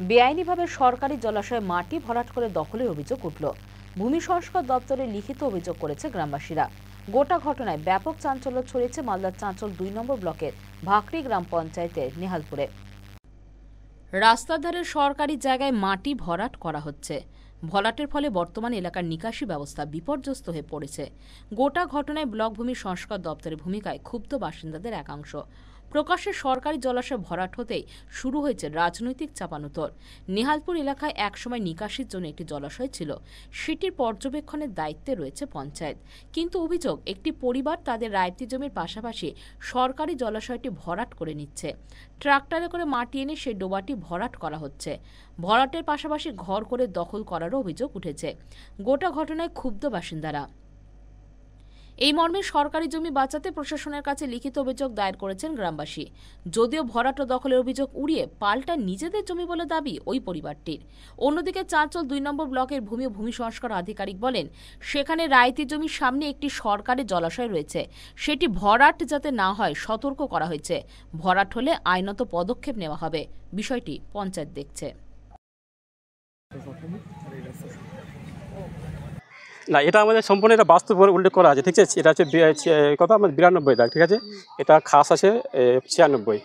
বেআইনিভাবে সরকারি জলাশয়ে মাটি ভরাট করে দখলের অভিযোগ উঠল। ভূমি সংস্কার দপ্তরে লিখিত অভিযোগ করেছে গ্রামবাসীরা। গোটা ঘটনায় ব্যাপক চাঞ্চল্য ছড়িয়েছে মালদার চাঁচল 2 নম্বর ব্লকের ভাকরি গ্রাম পঞ্চায়েতের নেহালপুরে। রাস্তার ধারে সরকারি জায়গায় মাটি ভরাট করা হচ্ছে। ভরাটের ফলে বর্তমান এলাকার নিকাশি ব্যবস্থা বিপর্যস্ত হয়ে পড়েছে। গোটা ঘটনায় ব্লক ভূমি সংস্কার দপ্তরের ভূমিকায় ক্ষুব্ধ বাসিন্দাদের একাংশ। প্রকাশ্যে সরকারি জলাশয় ভরাট হতেই শুরু হয়েছে রাজনৈতিক চাপানোতর। নেহালপুর এলাকায় একসময় নিকাশির জন্য একটি জলাশয় ছিল, সেটির পর্যবেক্ষণের দায়িত্বে রয়েছে পঞ্চায়েত। কিন্তু অভিযোগ, একটি পরিবার তাদের রায়তি জমির পাশাপাশি সরকারি জলাশয়টি ভরাট করে নিচ্ছে। ট্রাক্টরে করে মাটি এনে সেই ডোবাটি ভরাট করা হচ্ছে। ভরাটের পাশাপাশি ঘর করে দখল করারও অভিযোগ উঠেছে। গোটা ঘটনায় ক্ষুব্ধ বাসিন্দারা। এই মর্মে সরকারি জমি বাঁচাতে প্রশাসনের কাছে লিখিত অভিযোগ দায়ের করেছেন গ্রামবাসী। যদিও ভরাট ও দখলের অভিযোগ উড়িয়ে পাল্টা নিজেদের জমি বলে দাবি ওই পরিবারটির। অন্যদিকে চাঁচল 2 নম্বর ব্লকের ভূমি ও ভূমি সংস্কার আধিকারিক বলেন, সেখানে রায়তি জমির সামনে একটি সরকারি জলাশয় রয়েছে, সেটি ভরাট যাতে না হয় সতর্ক করা হয়েছে। ভরাট হলে আইনত পদক্ষেপ নেওয়া হবে। বিষয়টি পঞ্চায়েত দেখছে। না, এটা আমাদের সম্পূর্ণ এটা বাস্তব উল্লেখ করা আছে, ঠিক আছে। এটা হচ্ছে কত আমার 92 দাগ, ঠিক আছে। এটা খাস আছে 96।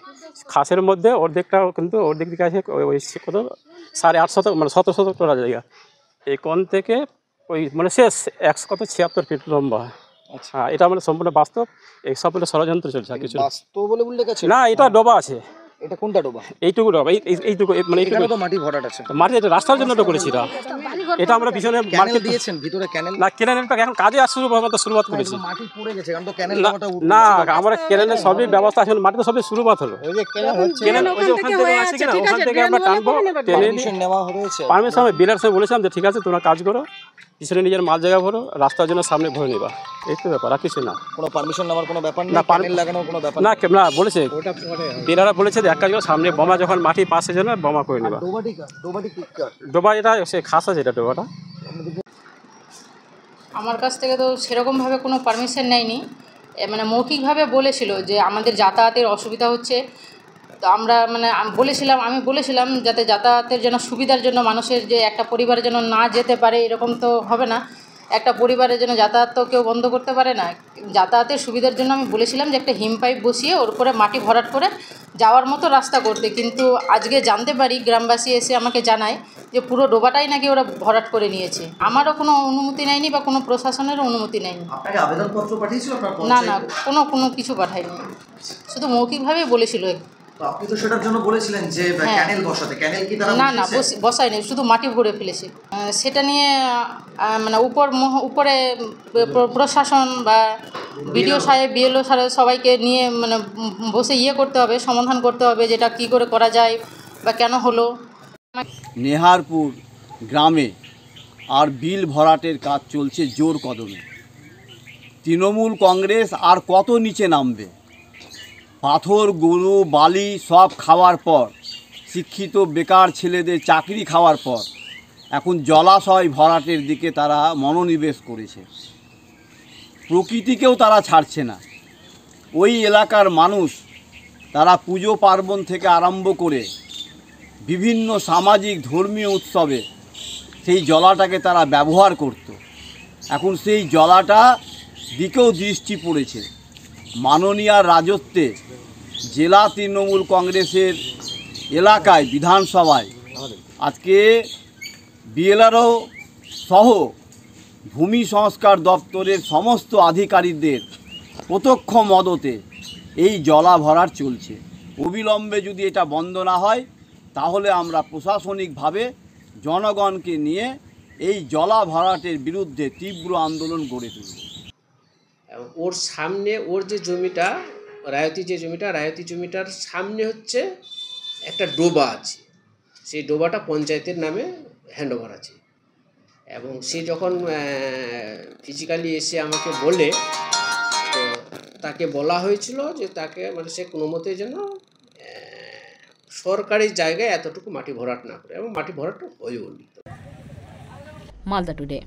খাসের মধ্যে অর্ধেকটা কিন্তু অর্ধেক দিকে আছে ওই কত 8.5 মানে 17 শতক করা জায়গা। এই কোণ থেকে ওই মানে শেষ 176 ফিট লম্বা। আচ্ছা, এটা মানে সম্পূর্ণ বাস্তব। এই সম্পূর্ণ ষড়যন্ত্র চলছে, আর কিছু বাস্তব বলে উল্লেখ আছে না। এটা ডোবা আছে। এটা কোনটা ডোবা? এইটুকু ডোবা, এইটুকু মানে এইটুকু তো মাটি ভরাট আছে। মাটি এটা রাস্তার জন্য তো করেছি। এটা আমরা পিছনে ক্যানেল দিয়েছেন, ভিতরে ক্যানেল না, ক্যানেলটা এখন কাজে শুরুয়াত করেছি। মাটি পড়ে গেছে, কারণ তো ক্যানেল না, আমরা ক্যানেলের সবই ব্যবস্থা আছে, মাটি তো সবই শুরুয়াত হলো। ওই যে ক্যানেল হচ্ছে, ক্যানেল ওই যে ওখান থেকে আসছে কিনা, ওখান থেকে আমরা টানবো। পারমিশন নেওয়া হয়েছে। পারমিশন আমি বিলার সাহেব বলেছিলাম যে ঠিক আছে তোমরা কাজ করো, পিছনে নিজের মাল জায়গা ভরো, রাস্তার জন্য সামনে ভরে নিবা। এই তো ব্যাপার, আর কিছু না। কোনো পারমিশন নেওয়ার কোনো ব্যাপার না, ক্যানেল লাগানোর কোনো ব্যাপার না। না বলেছে বিলারা বলেছে যে এক কাজ করো, সামনে বোমা যখন মাটি পাশে যেন বোমা করে নিবা। ডোবা এটা সে খাস আছে, এটা ডোবাটা। আমার কাছ থেকে তো সেরকমভাবে কোনো পারমিশন নেয়নি। মানে মৌখিকভাবে বলেছিল যে আমাদের যাতায়াতের অসুবিধা হচ্ছে, তো আমরা মানে আমি বলেছিলাম যাতে যাতায়াতের জন্য সুবিধার জন্য মানুষের যে একটা পরিবারের জন্য না যেতে পারে এরকম তো হবে না। একটা পরিবারের জন্য যাতায়াত তো কেউ বন্ধ করতে পারে না। যাতায়াতের সুবিধার জন্য আমি বলেছিলাম যে একটা হিম পাইপ বসিয়ে ওর উপরে মাটি ভরাট করে যাওয়ার মতো রাস্তা করতে। কিন্তু আজকে জানতে পারি, গ্রামবাসী এসে আমাকে জানায় যে পুরো ডোবাটাই নাকি ওরা ভরাট করে নিয়েছে। আমারও কোনো অনুমতি নেয়নি বা কোনো প্রশাসনেরও অনুমতি নেয়নি। আপনাকে আবেদনপত্র পাঠিয়েছিল আপনার না, কোনো কিছু পাঠায়নি, শুধু মৌখিকভাবেই বলেছিল। তো আপনি তো সেটার জন্য বলেছিলেন যে ক্যানেল বসাতে, ক্যানেল কি তারা না বসায়নি, শুধু মাটি ভরে ফেলেছে। সেটা নিয়ে মানে উপরে প্রশাসন বা বিডিও সাহেব, বিএলও সাহেব সবাইকে নিয়ে মানে বসে করতে হবে, সমাধান করতে হবে যেটা কি করে করা যায় বা কেন হলো। নেহারপুর গ্রামে আর বিল ভরাটের কাজ চলছে জোর কদমে। তৃণমূল কংগ্রেস আর কত নিচে নামবে? পাথর, গরু, বালি সব খাওয়ার পর, শিক্ষিত বেকার ছেলেদের চাকরি খাওয়ার পর এখন জলাশয় ভরাটের দিকে তারা মনোনিবেশ করেছে। প্রকৃতিকেও তারা ছাড়ছে না। ওই এলাকার মানুষ তারা পুজো পার্বণ থেকে আরম্ভ করে বিভিন্ন সামাজিক ধর্মীয় উৎসবে সেই জলাটাকে তারা ব্যবহার করত। এখন সেই জলাটা দিকেও দৃষ্টি পড়েছে। মাননীয়ার রাজত্বে জেলা তৃণমূল কংগ্রেসের এলাকায় বিধানসভায় আজকে বিএলআরও সহ ভূমি সংস্কার দপ্তরের সমস্ত আধিকারিকদের প্রত্যক্ষ মদতে এই জলা ভরাট চলছে। অবিলম্বে যদি এটা বন্ধ না হয় তাহলে আমরা প্রশাসনিকভাবে জনগণকে নিয়ে এই জলা ভরাটের বিরুদ্ধে তীব্র আন্দোলন গড়ে তুলব। ওর সামনে ওর যে জমিটা রায়তি জমিটার সামনে হচ্ছে একটা ডোবা আছে। সেই ডোবাটা পঞ্চায়েতের নামে হ্যান্ডওভার আছে। এবং সে যখন ফিজিক্যালি এসে আমাকে বলে, তো তাকে বলা হয়েছিল যে তাকে মানে সে কোনো মতে যেন সরকারি জায়গায় এতটুকু মাটি ভরাট না করে, এবং মাটি ভরাট হয়েও নি। মালদা টুডে।